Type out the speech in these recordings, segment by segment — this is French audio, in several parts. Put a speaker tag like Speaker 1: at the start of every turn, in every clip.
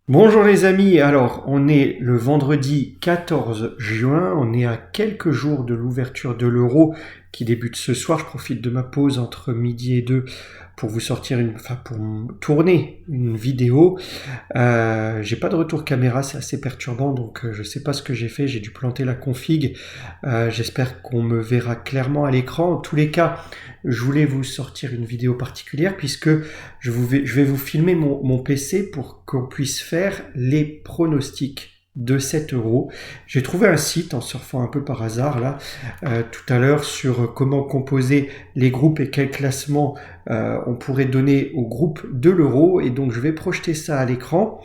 Speaker 1: Bonjour les amis, alors on est le vendredi 14 juin, on est à quelques jours de l'ouverture de l'Euro qui débute ce soir. Je profite de ma pause entre midi et 2 pour vous sortir pour tourner une vidéo. J'ai pas de retour caméra, c'est assez perturbant, donc je sais pas ce que j'ai fait, j'ai dû planter la config. J'espère qu'on me verra clairement à l'écran. En tous les cas, je voulais vous sortir une vidéo particulière puisque je vais vous filmer mon PC pour qu'on puisse faire les pronostics de 7 euros. J'ai trouvé un site en surfant un peu par hasard là tout à l'heure sur comment composer les groupes et quel classement on pourrait donner au groupe de l'euro, et donc je vais projeter ça à l'écran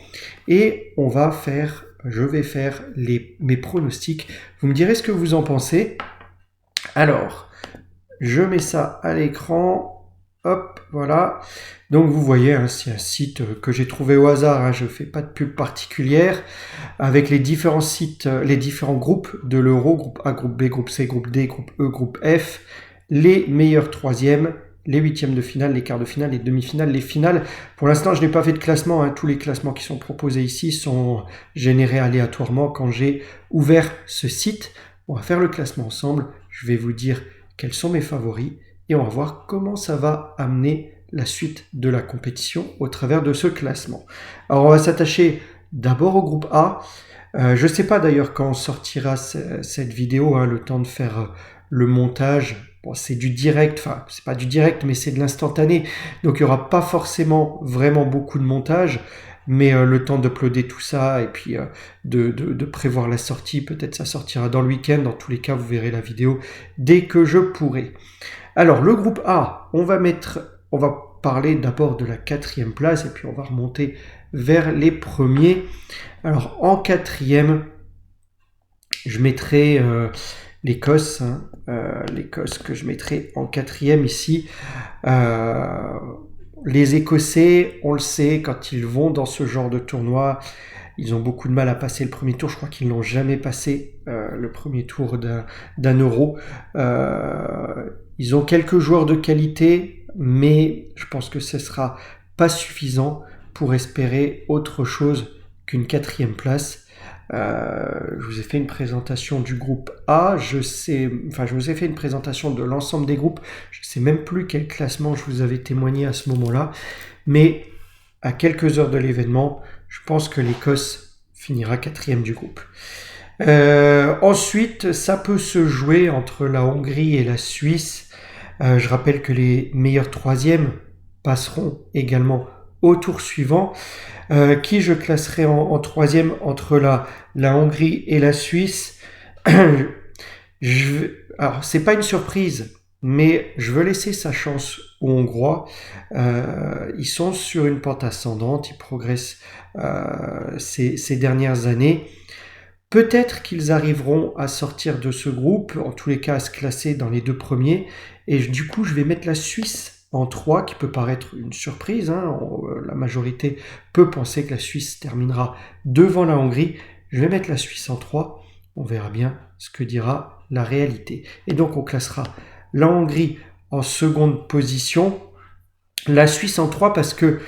Speaker 1: et je vais faire mes pronostics. Vous me direz ce que vous en pensez. Alors, je mets ça à l'écran. Hop, voilà. Donc vous voyez, hein, c'est un site que j'ai trouvé au hasard, hein, je ne fais pas de pub particulière, avec les différents sites, les différents groupes de l'euro, groupe A, groupe B, groupe C, groupe D, groupe E, groupe F, les meilleurs troisièmes, les huitièmes de finale, les quarts de finale, les demi-finales, les finales. Pour l'instant, je n'ai pas fait de classement, hein. Tous les classements qui sont proposés ici sont générés aléatoirement quand j'ai ouvert ce site. On va faire le classement ensemble, je vais vous dire quels sont mes favoris, et on va voir comment ça va amener la suite de la compétition au travers de ce classement. Alors on va s'attacher d'abord au groupe A. Je ne sais pas d'ailleurs quand sortira cette vidéo, hein, le temps de faire le montage. Bon, c'est du direct, enfin c'est pas du direct mais c'est de l'instantané, donc il n'y aura pas forcément vraiment beaucoup de montage, mais le temps d'uploader tout ça et puis de prévoir la sortie, peut-être ça sortira dans le week-end. Dans tous les cas, vous verrez la vidéo dès que je pourrai. Alors le groupe A, on va parler d'abord de la quatrième place et puis on va remonter vers les premiers. Alors en quatrième, je mettrai l'Écosse, hein, l'Écosse que je mettrai en quatrième ici. Les Écossais, on le sait, quand ils vont dans ce genre de tournoi, ils ont beaucoup de mal à passer le premier tour. Je crois qu'ils n'ont jamais passé le premier tour d'un euro. Ils ont quelques joueurs de qualité, mais je pense que ce sera pas suffisant pour espérer autre chose qu'une quatrième place. Je vous ai fait une présentation du groupe A. Je vous ai fait une présentation de l'ensemble des groupes. Je ne sais même plus quel classement je vous avais témoigné à ce moment-là, mais à quelques heures de l'événement, je pense que l'Écosse finira quatrième du groupe. Ensuite, ça peut se jouer entre la Hongrie et la Suisse. Je rappelle que les meilleurs troisièmes passeront également au tour suivant. Qui je classerai en troisième entre la Hongrie et la Suisse? Alors, c'est pas une surprise, mais je veux laisser sa chance aux Hongrois. Ils sont sur une pente ascendante, ils progressent ces dernières années. Peut-être qu'ils arriveront à sortir de ce groupe, en tous les cas à se classer dans les deux premiers, et du coup je vais mettre la Suisse en 3, qui peut paraître une surprise, hein. La majorité peut penser que la Suisse terminera devant la Hongrie. Je vais mettre la Suisse en 3, on verra bien ce que dira la réalité. Et donc on classera la Hongrie en seconde position, la Suisse en 3 parce que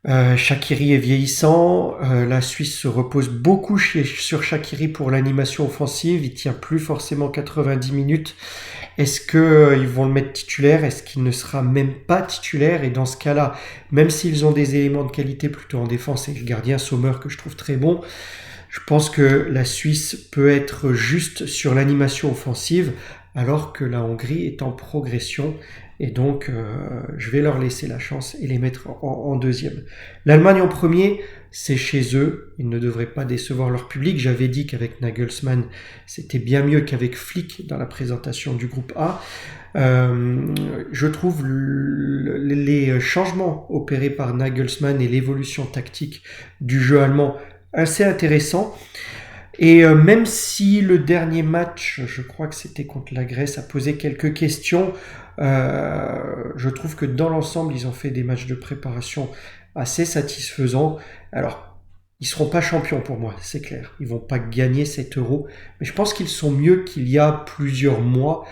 Speaker 1: Shaqiri est vieillissant, la Suisse se repose beaucoup sur Shaqiri pour l'animation offensive, il tient plus forcément 90 minutes. Est-ce qu'ils vont le mettre titulaire? Est-ce qu'il ne sera même pas titulaire? Et dans ce cas-là, même s'ils ont des éléments de qualité plutôt en défense et le gardien Sommer que je trouve très bon, je pense que la Suisse peut être juste sur l'animation offensive, alors que la Hongrie est en progression, et donc je vais leur laisser la chance et les mettre en deuxième. L'Allemagne en premier, c'est chez eux, ils ne devraient pas décevoir leur public. J'avais dit qu'avec Nagelsmann, c'était bien mieux qu'avec Flick dans la présentation du groupe A. Je trouve les changements opérés par Nagelsmann et l'évolution tactique du jeu allemand assez intéressant. Et même si le dernier match, je crois que c'était contre la Grèce, a posé quelques questions, je trouve que dans l'ensemble, ils ont fait des matchs de préparation assez satisfaisants. Alors, Ils seront pas champions pour moi, c'est clair. Ils vont pas gagner cet Euro, mais je pense qu'ils sont mieux qu'il y a plusieurs mois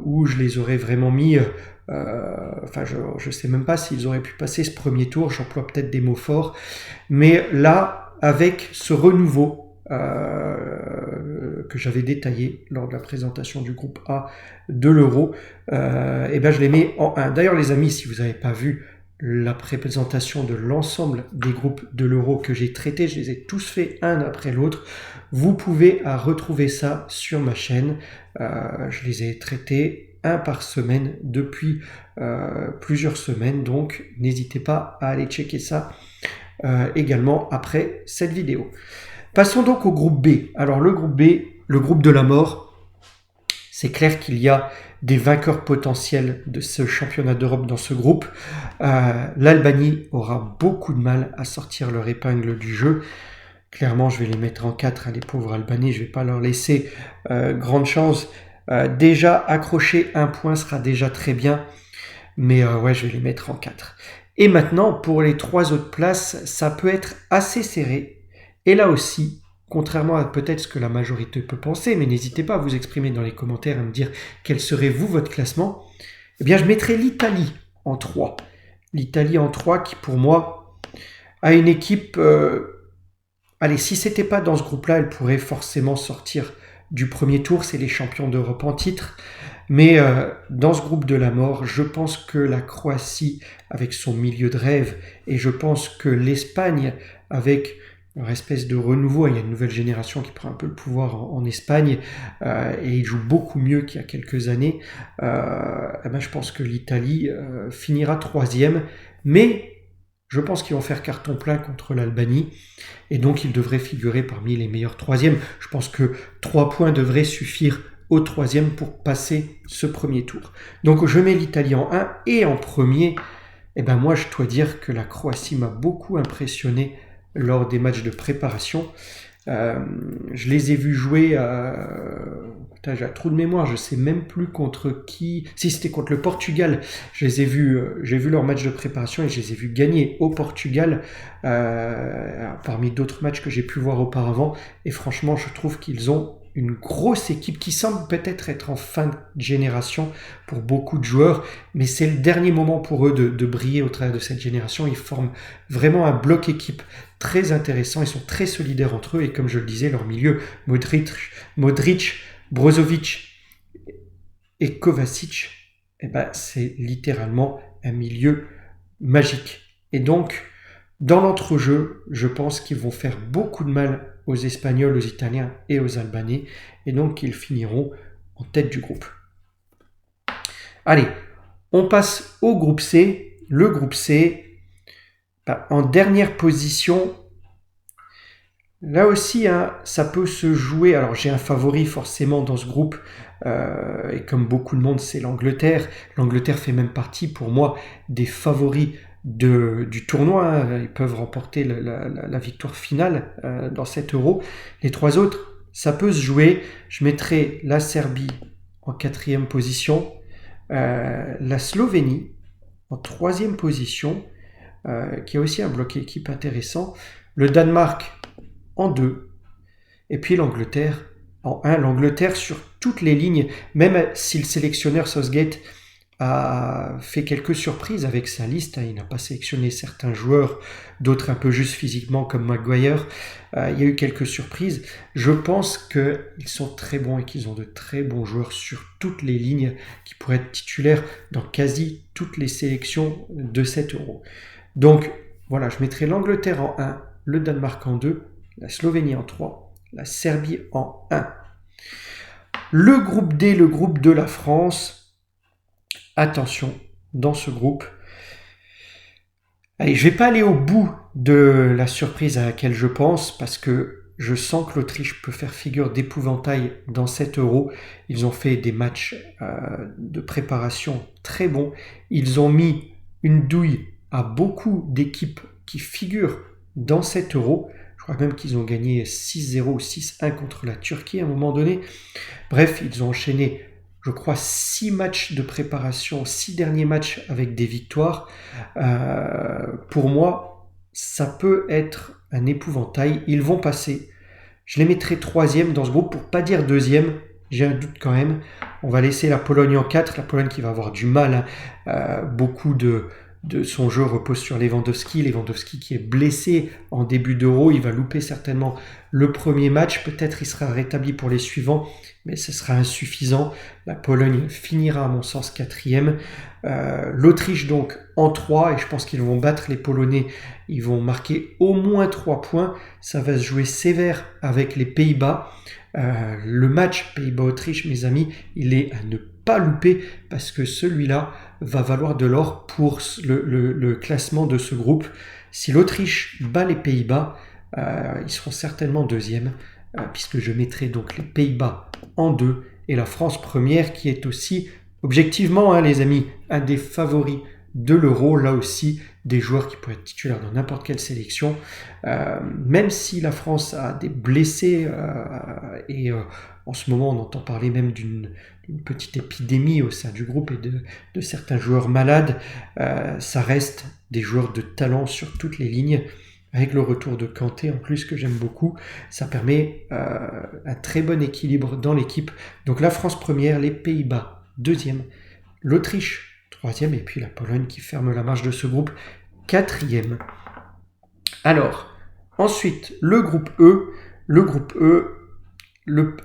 Speaker 1: où je les aurais vraiment mis. Enfin, je sais même pas s'ils auraient pu passer ce premier tour. J'emploie peut-être des mots forts, mais là, avec ce renouveau que j'avais détaillé lors de la présentation du groupe A de l'Euro, et ben je les mets en 1. D'ailleurs, les amis, si vous n'avez pas vu la présentation de l'ensemble des groupes de l'Euro que j'ai traités, je les ai tous faits un après l'autre. Vous pouvez retrouver ça sur ma chaîne. Je les ai traités un par semaine depuis plusieurs semaines, donc n'hésitez pas à aller checker ça également après cette vidéo. Passons donc au groupe B. Alors le groupe B, le groupe de la mort, c'est clair qu'il y a des vainqueurs potentiels de ce championnat d'Europe dans ce groupe. L'Albanie aura beaucoup de mal à sortir leur épingle du jeu. Clairement, je vais les mettre en 4, les pauvres Albanais, je ne vais pas leur laisser grande chance. Déjà, accrocher un point sera déjà très bien, mais ouais, je vais les mettre en 4. Et maintenant, pour les 3 autres places, ça peut être assez serré. Et là aussi, contrairement à peut-être ce que la majorité peut penser, mais n'hésitez pas à vous exprimer dans les commentaires, à me dire quel serait vous votre classement, eh bien je mettrai l'Italie en 3. L'Italie en 3 qui pour moi a une équipe... allez, si c'était pas dans ce groupe-là, elle pourrait forcément sortir du premier tour, c'est les champions d'Europe en titre. Mais dans ce groupe de la mort, je pense que la Croatie avec son milieu de rêve, et je pense que l'Espagne avec leur espèce de renouveau, il y a une nouvelle génération qui prend un peu le pouvoir en Espagne, et ils jouent beaucoup mieux qu'il y a quelques années, eh ben je pense que l'Italie finira 3e, mais je pense qu'ils vont faire carton plein contre l'Albanie, et donc ils devraient figurer parmi les meilleurs 3e. Je pense que 3 points devraient suffire au 3e pour passer ce premier tour. Donc je mets l'Italie en 1, et en premier, eh ben moi je dois dire que la Croatie m'a beaucoup impressionné lors des matchs de préparation. Je les ai vus jouer putain, j'ai un trou de mémoire, je sais même plus contre qui. Si c'était contre le Portugal, je les ai vus, j'ai vu leur match de préparation et je les ai vus gagner au Portugal parmi d'autres matchs que j'ai pu voir auparavant. Et franchement, je trouve qu'ils ont une grosse équipe qui semble peut-être être en fin de génération pour beaucoup de joueurs, mais c'est le dernier moment pour eux de briller au travers de cette génération. Ils forment vraiment un bloc équipe très intéressant, ils sont très solidaires entre eux, et comme je le disais, leur milieu, Modric, Brozovic et Kovacic, eh ben, c'est littéralement un milieu magique. Et donc, dans l'entrejeu, je pense qu'ils vont faire beaucoup de mal aux Espagnols, aux Italiens et aux Albanais, et donc ils finiront en tête du groupe. Allez, on passe au groupe C. Le groupe C, en dernière position, là aussi, hein, ça peut se jouer. Alors j'ai un favori forcément dans ce groupe, et comme beaucoup de monde, c'est l'Angleterre. L'Angleterre fait même partie pour moi des favoris du tournoi, hein. Ils peuvent remporter la victoire finale dans cet Euro. Les 3 autres, ça peut se jouer. Je mettrai la Serbie en 4e position, la Slovénie en 3e position, qui a aussi un bloc équipe intéressant, le Danemark en 2, et puis l'Angleterre en 1. L'Angleterre sur toutes les lignes, même si le sélectionneur Southgate a fait quelques surprises avec sa liste, il n'a pas sélectionné certains joueurs, d'autres un peu juste physiquement comme Maguire, il y a eu quelques surprises. Je pense qu'ils sont très bons et qu'ils ont de très bons joueurs sur toutes les lignes qui pourraient être titulaires dans quasi toutes les sélections de cet Euro. Donc voilà, je mettrai l'Angleterre en 1, le Danemark en 2, la Slovénie en 3, la Serbie en 1. Le groupe D, le groupe de la France. Attention, dans ce groupe, allez, je ne vais pas aller au bout de la surprise à laquelle je pense, parce que je sens que l'Autriche peut faire figure d'épouvantail dans cet Euro. Ils ont fait des matchs de préparation très bons. Ils ont mis une douille à beaucoup d'équipes qui figurent dans cet Euro. Je crois même qu'ils ont gagné 6-0 ou 6-1 contre la Turquie à un moment donné. Bref, ils ont enchaîné, je crois, 6 matchs de préparation, 6 derniers matchs avec des victoires. Pour moi, ça peut être un épouvantail. Ils vont passer. Je les mettrai troisième dans ce groupe pour pas dire deuxième. J'ai un doute quand même. On va laisser la Pologne en 4. La Pologne qui va avoir du mal. Beaucoup de son jeu repose sur Lewandowski. Lewandowski qui est blessé en début d'Euro. Il va louper certainement le premier match. Peut-être il sera rétabli pour les suivants, mais ce sera insuffisant. La Pologne finira à mon sens quatrième. L'Autriche donc en 3, et je pense qu'ils vont battre les Polonais. Ils vont marquer au moins 3 points. Ça va se jouer sévère avec les Pays-Bas. Le match Pays-Bas-Autriche, mes amis, il est à ne pas louper parce que celui-là va valoir de l'or pour le classement de ce groupe. Si l'Autriche bat les Pays-Bas, ils seront certainement deuxième, puisque je mettrai donc les Pays-Bas en 2 et la France première qui est aussi, objectivement les amis, un des favoris de l'Euro, là aussi des joueurs qui pourraient être titulaires dans n'importe quelle sélection, même si la France a des blessés et en ce moment on entend parler même d'une petite épidémie au sein du groupe et de certains joueurs malades, ça reste des joueurs de talent sur toutes les lignes. Avec le retour de Kanté en plus que j'aime beaucoup, ça permet un très bon équilibre dans l'équipe. Donc la France première, les Pays-Bas deuxième, l'Autriche troisième et puis la Pologne qui ferme la marche de ce groupe quatrième. Alors, ensuite, le groupe E. Le groupe E,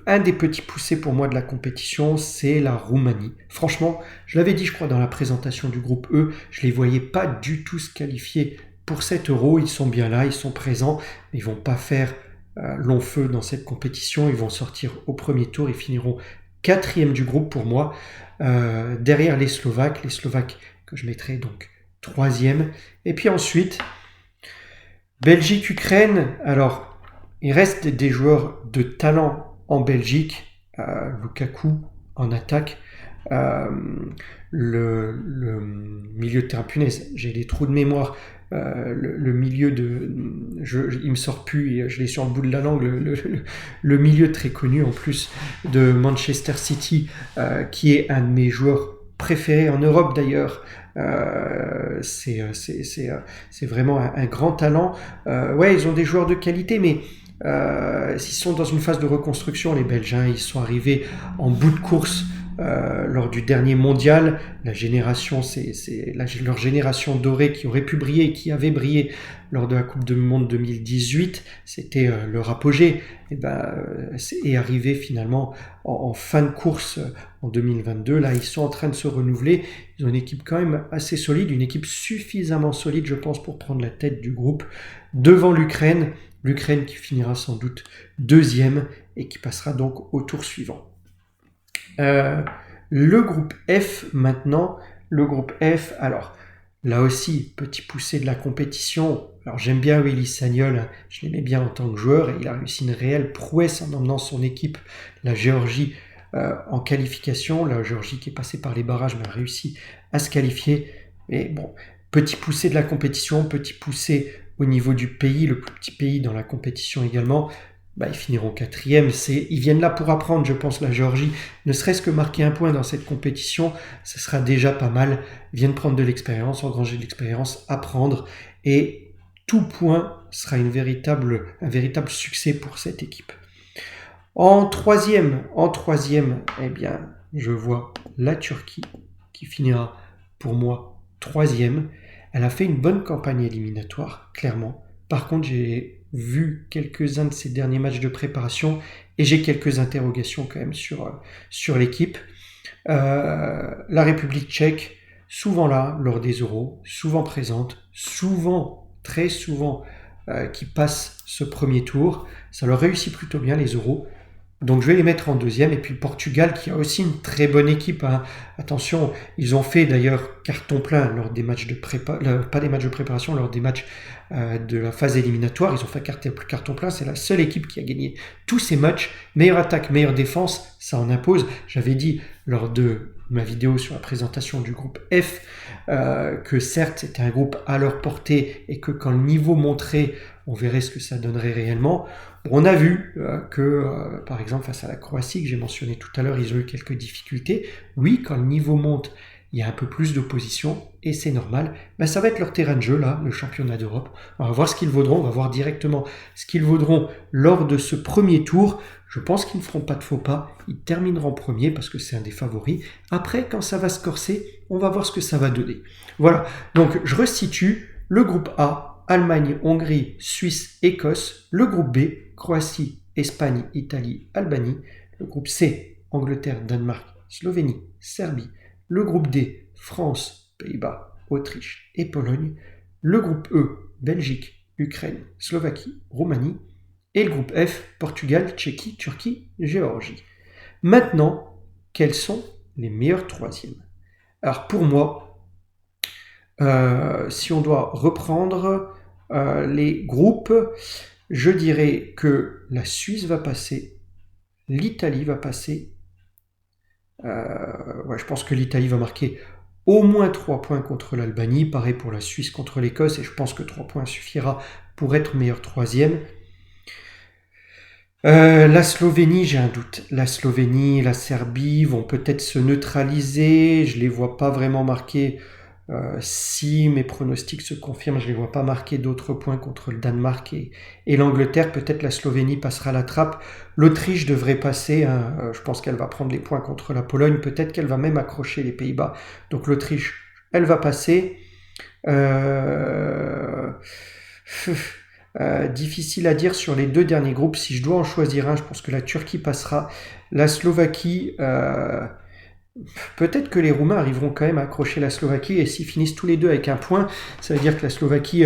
Speaker 1: un des petits poussés pour moi de la compétition, c'est la Roumanie. Franchement, je l'avais dit je crois dans la présentation du groupe E, je les voyais pas du tout se qualifier pour cet Euro. Ils sont bien là, ils sont présents, mais ils vont pas faire long feu dans cette compétition. Ils vont sortir au premier tour, ils finiront quatrième du groupe pour moi, derrière les Slovaques que je mettrai donc troisième. Et puis ensuite, Belgique-Ukraine. Alors, il reste des joueurs de talent en Belgique. Lukaku en attaque. Le milieu de terrain, punaise, j'ai des trous de mémoire. Le milieu il me sort plus et je l'ai sur le bout de la langue, le milieu très connu en plus de Manchester City, qui est un de mes joueurs préférés en Europe d'ailleurs. C'est vraiment un grand talent. Ouais, ils ont des joueurs de qualité, mais ils sont dans une phase de reconstruction, les Belges. Ils sont arrivés en bout de course lors du dernier mondial. La génération, leur génération dorée qui aurait pu briller et qui avait brillé lors de la Coupe du Monde 2018. C'était leur apogée. Et arrivé finalement en fin de course en 2022. Là, ils sont en train de se renouveler. Ils ont une équipe quand même assez solide, une équipe suffisamment solide, je pense, pour prendre la tête du groupe devant l'Ukraine. L'Ukraine qui finira sans doute deuxième et qui passera donc au tour suivant. Le groupe F maintenant, le groupe F, alors là aussi, petit poussé de la compétition. Alors j'aime bien Willy Sagnol, je l'aimais bien en tant que joueur et il a réussi une réelle prouesse en emmenant son équipe, la Géorgie, en qualification. La Géorgie qui est passée par les barrages mais a réussi à se qualifier. Et bon, petit poussé de la compétition, petit poussé au niveau du pays, le plus petit pays dans la compétition également. Ils finiront quatrième. Ils viennent là pour apprendre, je pense, la Géorgie. Ne serait-ce que marquer un point dans cette compétition, ce sera déjà pas mal. Ils viennent prendre de l'expérience, engranger de l'expérience, apprendre. Et tout point sera un véritable succès pour cette équipe. En troisième, eh bien, je vois la Turquie qui finira pour moi troisième. Elle a fait une bonne campagne éliminatoire, clairement. Par contre, j'ai vu quelques-uns de ces derniers matchs de préparation et j'ai quelques interrogations quand même sur l'équipe. La République tchèque, souvent là lors des Euros, souvent présente, très souvent qui passe ce premier tour. Ça leur réussit plutôt bien les Euros. Donc je vais les mettre en deuxième. Et puis le Portugal qui a aussi une très bonne équipe. Attention, ils ont fait d'ailleurs carton plein lors des matchs de pas des matchs de préparation, lors des matchs de la phase éliminatoire. Ils ont fait carton plein. C'est la seule équipe qui a gagné tous ces matchs. Meilleure attaque, meilleure défense, ça en impose. J'avais dit lors de ma vidéo sur la présentation du groupe F que certes c'était un groupe à leur portée et que quand le niveau monterait, on verrait ce que ça donnerait réellement. On a vu que, par exemple, face à la Croatie, que j'ai mentionné tout à l'heure, ils ont eu quelques difficultés. Oui, quand le niveau monte, il y a un peu plus d'opposition, et c'est normal. Ça va être leur terrain de jeu, là, le championnat d'Europe. On va voir ce qu'ils vaudront, on va voir directement ce qu'ils vaudront lors de ce premier tour. Je pense qu'ils ne feront pas de faux pas, ils termineront premier parce que c'est un des favoris. Après, quand ça va se corser, on va voir ce que ça va donner. Voilà, donc je resitue le groupe A, Allemagne, Hongrie, Suisse, Écosse. Le groupe B, Croatie, Espagne, Italie, Albanie. Le groupe C, Angleterre, Danemark, Slovénie, Serbie. Le groupe D, France, Pays-Bas, Autriche et Pologne. Le groupe E, Belgique, Ukraine, Slovaquie, Roumanie. Et le groupe F, Portugal, Tchéquie, Turquie, Géorgie. Maintenant, quels sont les meilleurs troisièmes? Alors pour moi, si on doit reprendre les groupes, je dirais que la Suisse va passer, l'Italie va passer. Je pense que l'Italie va marquer au moins 3 points contre l'Albanie, pareil pour la Suisse contre l'Écosse, et je pense que 3 points suffira pour être meilleur troisième. La Slovénie, j'ai un doute. La Slovénie, la Serbie vont peut-être se neutraliser. Je les vois pas vraiment marquer. Si mes pronostics se confirment, je les vois pas marquer d'autres points contre le Danemark et l'Angleterre. Peut-être la Slovénie passera la trappe. L'Autriche devrait passer. Je pense qu'elle va prendre les points contre la Pologne. Peut-être qu'elle va même accrocher les Pays-Bas. Donc l'Autriche, elle va passer. Difficile à dire sur les deux derniers groupes. Si je dois en choisir un, je pense que la Turquie passera. La Slovaquie, peut-être que les Roumains arriveront quand même à accrocher la Slovaquie, et s'ils finissent tous les deux avec un point, ça veut dire que la Slovaquie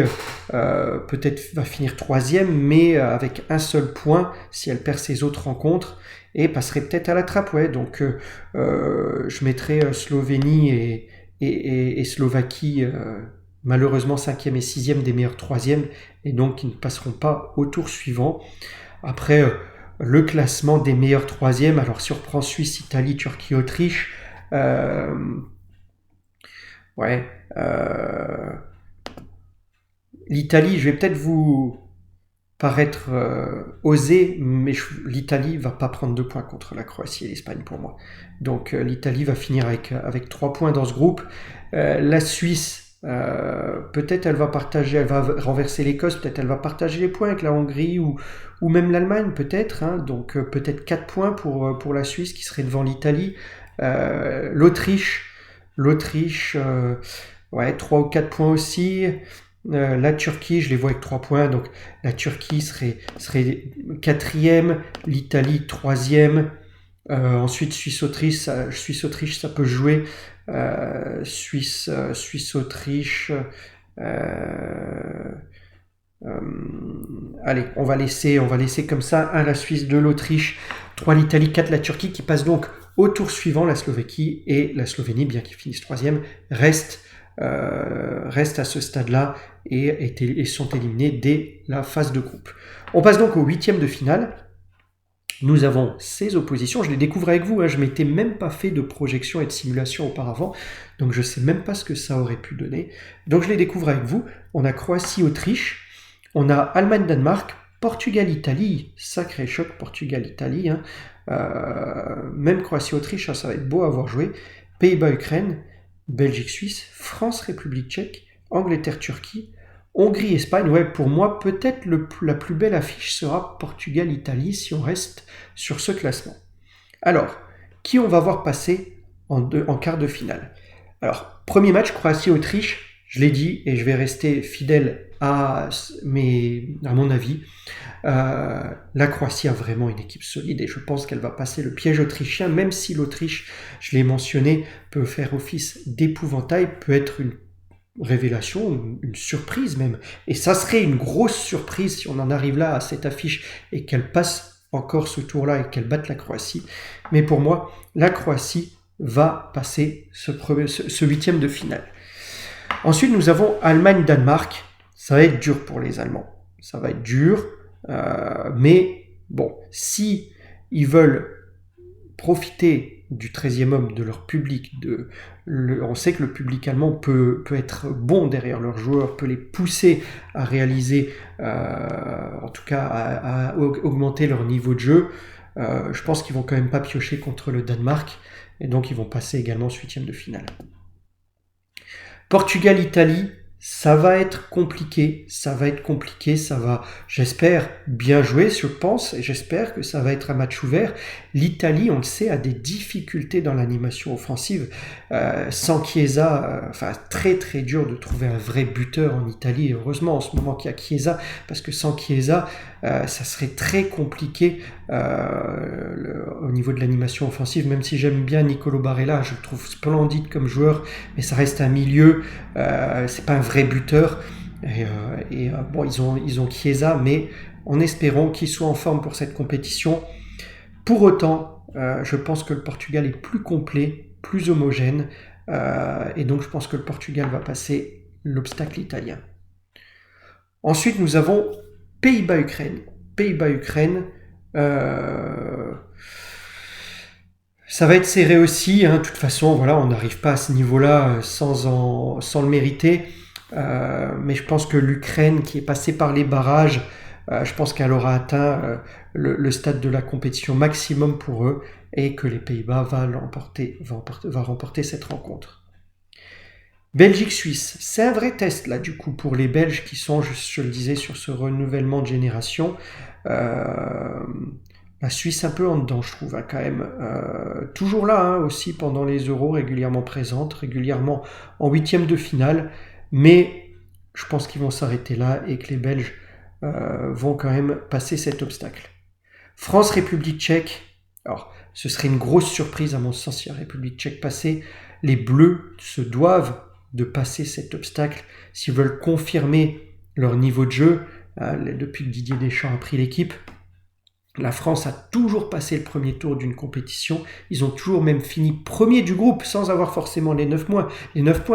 Speaker 1: peut-être va finir troisième, mais avec un seul point si elle perd ses autres rencontres, et passerait peut-être à la trappe. Ouais. Donc je mettrais Slovénie et Slovaquie malheureusement 5e et 6e des meilleurs 3e, et donc ils ne passeront pas au tour suivant. Après, le classement des meilleurs 3e, alors si on reprend Suisse, Italie, Turquie, Autriche, l'Italie, je vais peut-être vous paraître osé, mais l'Italie va pas prendre 2 points contre la Croatie et l'Espagne pour moi. Donc l'Italie va finir avec 3 points dans ce groupe. La Suisse, peut-être elle va renverser l'Écosse, peut-être elle va partager les points avec la Hongrie ou même l'Allemagne peut-être, hein. Donc peut-être 4 points pour la Suisse qui serait devant l'Italie. L'Autriche, 3 ou 4 points aussi. La Turquie, je les vois avec 3 points, donc la Turquie serait 4e, l'Italie 3e. Ensuite Suisse-Autriche, ça peut jouer. Suisse-Autriche. Allez, on va laisser comme ça. 1 la Suisse, 2 l'Autriche, 3 l'Italie, 4 la Turquie, qui passe donc au tour suivant. La Slovaquie et la Slovénie, bien qu'ils finissent 3e, restent à ce stade-là et sont éliminés dès la phase de groupe. On passe donc au 8e de finale. Nous avons ces oppositions, je les découvre avec vous, hein. Je ne m'étais même pas fait de projection et de simulation auparavant, donc je ne sais même pas ce que ça aurait pu donner. Donc je les découvre avec vous. On a Croatie-Autriche, on a Allemagne-Danemark, Portugal-Italie, sacré choc Portugal-Italie, hein. Même Croatie-Autriche, ça va être beau à avoir joué. Pays-Bas-Ukraine, Belgique-Suisse, France-République tchèque, Angleterre-Turquie, Hongrie-Espagne. Ouais, pour moi, peut-être la plus belle affiche sera Portugal-Italie si on reste sur ce classement. Alors, qui on va voir passer en quart de finale? Alors, premier match, Croatie-Autriche, je l'ai dit, et je vais rester fidèle à mon avis. La Croatie a vraiment une équipe solide et je pense qu'elle va passer le piège autrichien, même si l'Autriche, je l'ai mentionné, peut faire office d'épouvantail, peut être une révélation, une surprise même. Et ça serait une grosse surprise si on en arrive là à cette affiche et qu'elle passe encore ce tour-là et qu'elle batte la Croatie. Mais pour moi, la Croatie va passer ce 8e de finale. Ensuite, nous avons Allemagne-Danemark. Ça va être dur pour les Allemands. Ça va être dur. Mais bon, si ils veulent profiter du 13e homme, de leur public, on sait que le public allemand peut être bon derrière leurs joueurs, peut les pousser à réaliser, en tout cas à augmenter leur niveau de jeu. Je pense qu'ils vont quand même pas piocher contre le Danemark, et donc ils vont passer également 8e de finale. Portugal-Italie, ça va être compliqué, j'espère, bien jouer, je pense, et j'espère que ça va être un match ouvert. L'Italie, on le sait, a des difficultés dans l'animation offensive. Sans Chiesa, très très dur de trouver un vrai buteur en Italie. Et heureusement en ce moment qu'il y a Chiesa, parce que sans Chiesa, ça serait très compliqué au niveau de l'animation offensive, même si j'aime bien Nicolo Barella, je le trouve splendide comme joueur, mais ça reste un milieu, c'est pas un vrai buteur. Bon, ils ont Chiesa, mais en espérant qu'il soit en forme pour cette compétition. Pour autant, je pense que le Portugal est plus complet, plus homogène, et donc je pense que le Portugal va passer l'obstacle italien. Ensuite, nous avons Pays-Bas-Ukraine. Pays-Bas-Ukraine, ça va être serré aussi, hein. De toute façon, voilà, on n'arrive pas à ce niveau-là sans le mériter. Mais je pense que l'Ukraine, qui est passée par les barrages, je pense qu'elle aura atteint le stade de la compétition maximum pour eux et que les Pays-Bas va remporter cette rencontre. Belgique-Suisse, c'est un vrai test là du coup pour les Belges qui sont, je le disais, sur ce renouvellement de génération. La Suisse un peu en dedans, je trouve, hein, quand même. Toujours là, hein, aussi pendant les Euros, régulièrement présente, régulièrement en huitième de finale. Mais je pense qu'ils vont s'arrêter là et que les Belges vont quand même passer cet obstacle. France-République tchèque. Alors, ce serait une grosse surprise à mon sens si la République tchèque passait. Les Bleus se doivent de passer cet obstacle s'ils veulent confirmer leur niveau de jeu. Depuis que Didier Deschamps a pris l'équipe, la France a toujours passé le premier tour d'une compétition. Ils ont toujours même fini premier du groupe sans avoir forcément les 9 points,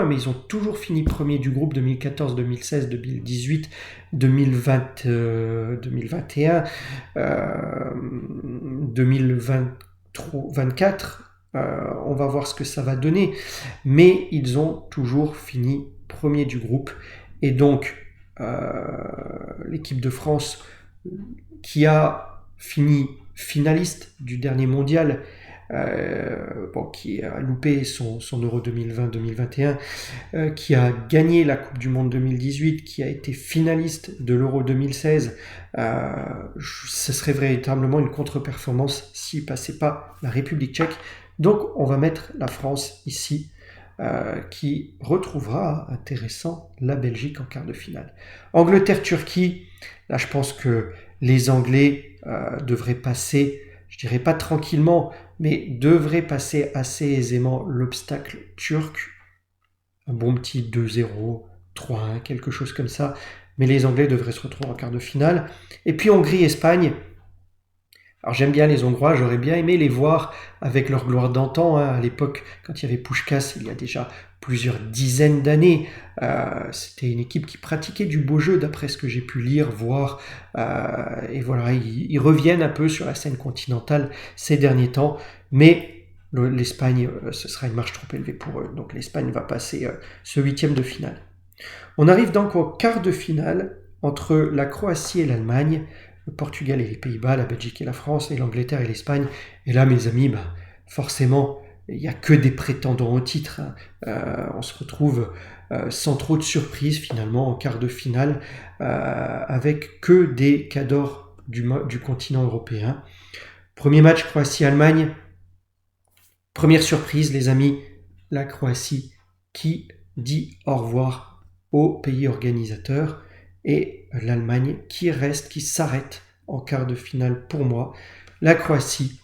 Speaker 1: mais ils ont toujours fini premier du groupe 2014, 2016, 2018, 2020, 2021, 2024. On va voir ce que ça va donner. Mais ils ont toujours fini premier du groupe. Et donc, l'équipe de France qui a fini finaliste du dernier mondial, qui a loupé son Euro 2020-2021, qui a gagné la Coupe du Monde 2018, qui a été finaliste de l'Euro 2016, ce serait véritablement une contre-performance s'il ne passait pas la République tchèque. Donc on va mettre la France ici, qui retrouvera, intéressant, la Belgique en quart de finale. Angleterre-Turquie, là je pense que les Anglais devraient passer, je dirais pas tranquillement, mais devraient passer assez aisément l'obstacle turc. Un bon petit 2-0, 3-1, quelque chose comme ça. Mais les Anglais devraient se retrouver en quart de finale. Et puis Hongrie-Espagne. Alors j'aime bien les Hongrois, j'aurais bien aimé les voir avec leur gloire d'antan, hein, à l'époque quand il y avait Puskás, il y a déjà plusieurs dizaines d'années. C'était une équipe qui pratiquait du beau jeu d'après ce que j'ai pu lire, voir, et voilà, ils reviennent un peu sur la scène continentale ces derniers temps, mais l'Espagne, ce sera une marche trop élevée pour eux, donc l'Espagne va passer ce huitième de finale. On arrive donc au quart de finale entre la Croatie et l'Allemagne, le Portugal et les Pays-Bas, la Belgique et la France, et l'Angleterre et l'Espagne. Et là, mes amis, forcément, il n'y a que des prétendants au titre, hein. On se retrouve sans trop de surprises, finalement, en quart de finale, avec que des cadors du continent européen. Premier match, Croatie-Allemagne. Première surprise, les amis, la Croatie qui dit au revoir au pays organisateur. Et l'Allemagne qui s'arrête en quart de finale pour moi. La Croatie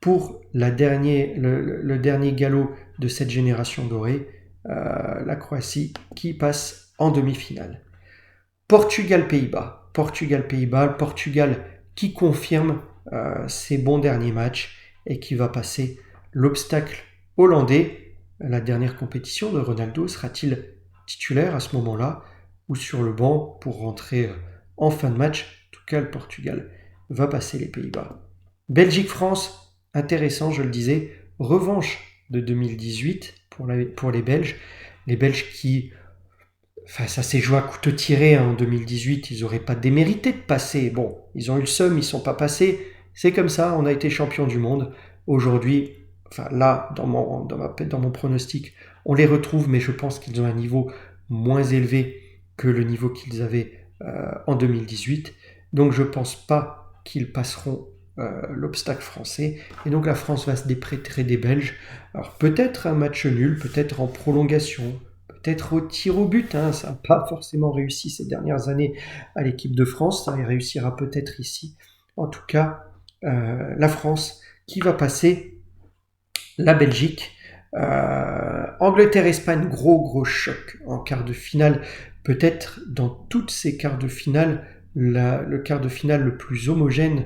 Speaker 1: pour le dernier galop de cette génération dorée. La Croatie qui passe en demi-finale. Portugal-Pays-Bas. Portugal-Pays-Bas. Portugal qui confirme ses bons derniers matchs et qui va passer l'obstacle hollandais. La dernière compétition de Ronaldo, sera-t-il titulaire à ce moment-là ou sur le banc pour rentrer en fin de match? En tout cas, le Portugal va passer les Pays-Bas. Belgique-France, intéressant, je le disais, revanche de 2018 pour les Belges. Les Belges qui, ça s'est joué à couteau tiré, hein, en 2018, ils n'auraient pas démérité de passer. Bon, ils ont eu le seum, ils ne sont pas passés. C'est comme ça, on a été champion du monde. Aujourd'hui, là, dans mon pronostic, On les retrouve, mais je pense qu'ils ont un niveau moins élevé que le niveau qu'ils avaient en 2018. Donc je ne pense pas qu'ils passeront l'obstacle français. Et donc la France va se dépêtrer des Belges. Alors peut-être un match nul, peut-être en prolongation, peut-être au tir au but. Hein. Ça n'a pas forcément réussi ces dernières années à l'équipe de France. Ça y réussira peut-être ici. En tout cas, la France qui va passer la Belgique. Angleterre-Espagne, gros choc en quart de finale. Peut-être dans toutes ces quarts de finale, le quart de finale le plus homogène,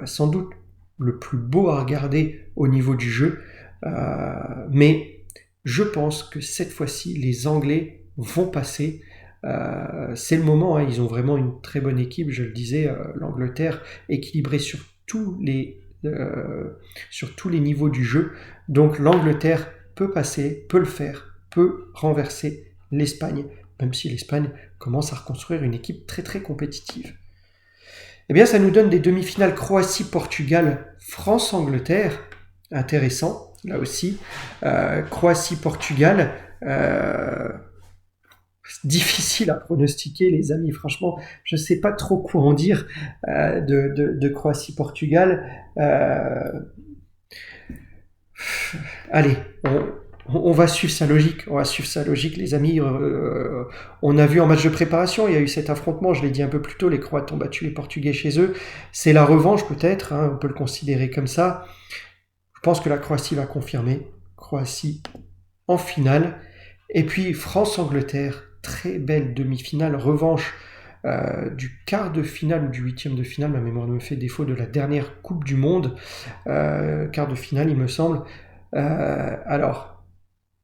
Speaker 1: sans doute le plus beau à regarder au niveau du jeu. Mais je pense que cette fois-ci, les Anglais vont passer. C'est le moment, hein, ils ont vraiment une très bonne équipe, je le disais, l'Angleterre équilibrée sur tous les niveaux du jeu. Donc l'Angleterre peut passer, peut le faire, peut renverser l'Espagne, même si l'Espagne commence à reconstruire une équipe très compétitive. Eh bien, ça nous donne des demi-finales Croatie-Portugal, France-Angleterre. Intéressant, là aussi. Croatie-Portugal, difficile à pronostiquer, les amis. Franchement, je ne sais pas trop quoi en dire de Croatie-Portugal. Allez, on va suivre sa logique. On va suivre sa logique, les amis. On a vu en match de préparation, il y a eu cet affrontement, je l'ai dit un peu plus tôt, les Croates ont battu les Portugais chez eux. C'est la revanche peut-être, hein, on peut le considérer comme ça. Je pense que la Croatie va confirmer. Croatie en finale. Et puis France-Angleterre, très belle demi-finale, revanche du quart de finale ou du huitième de finale, ma mémoire me fait défaut, de la dernière Coupe du Monde, quart de finale il me semble. Alors,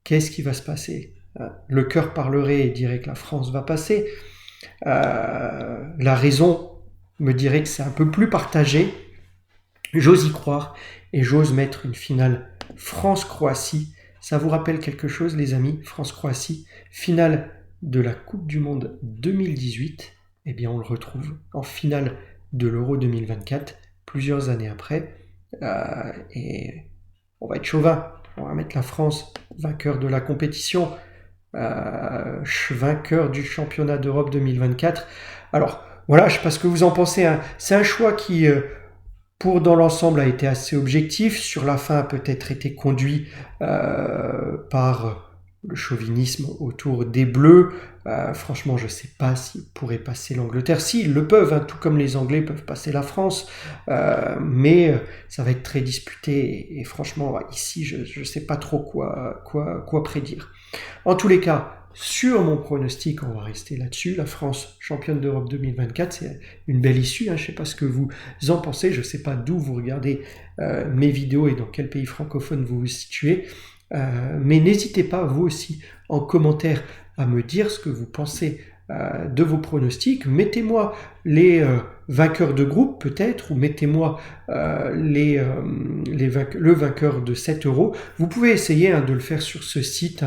Speaker 1: qu'est-ce qui va se passer? Le cœur parlerait et dirait que la France va passer. La raison me dirait que c'est un peu plus partagé. J'ose y croire et j'ose mettre une finale France-Croatie. Ça vous rappelle quelque chose, les amis? France-Croatie, finale de la Coupe du Monde 2018. Eh bien, on le retrouve en finale de l'Euro 2024, plusieurs années après. Et on va être chauvin. On va mettre la France vainqueur de la compétition, vainqueur du championnat d'Europe 2024. Alors, voilà, je ne sais pas ce que vous en pensez. Hein. C'est un choix qui... dans l'ensemble, a été assez objectif. Sur la fin, a peut-être été conduit par le chauvinisme autour des Bleus. Franchement, je ne sais pas s'ils pourraient passer l'Angleterre. Si, ils le peuvent, hein, tout comme les Anglais peuvent passer la France. Mais ça va être très disputé. Et franchement, ici, je ne sais pas trop quoi prédire. En tous les cas, sur mon pronostic, on va rester là-dessus. La France, championne d'Europe 2024, c'est une belle issue. Hein. Je ne sais pas ce que vous en pensez. Je ne sais pas d'où vous regardez mes vidéos et dans quel pays francophone vous vous situez. Mais n'hésitez pas, vous aussi, en commentaire, à me dire ce que vous pensez de vos pronostics. Mettez-moi les vainqueurs de groupe, peut-être, ou mettez-moi le vainqueur de 7 euros. Vous pouvez essayer de le faire sur ce site,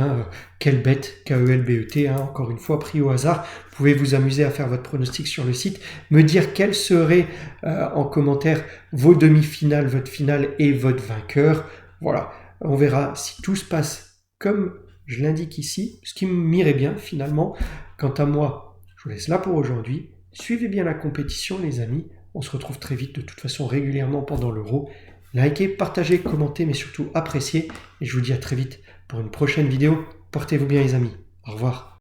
Speaker 1: Kelbet, Kelbet, encore une fois, pris au hasard. Vous pouvez vous amuser à faire votre pronostic sur le site, me dire quelles seraient en commentaire vos demi-finales, votre finale et votre vainqueur. Voilà, on verra si tout se passe comme je l'indique ici, ce qui m'irait bien finalement. Quant à moi, je vous laisse là pour aujourd'hui. Suivez bien la compétition, les amis. On se retrouve très vite, de toute façon, régulièrement pendant l'Euro. Likez, partagez, commentez, mais surtout appréciez. Et je vous dis à très vite pour une prochaine vidéo. Portez-vous bien, les amis. Au revoir.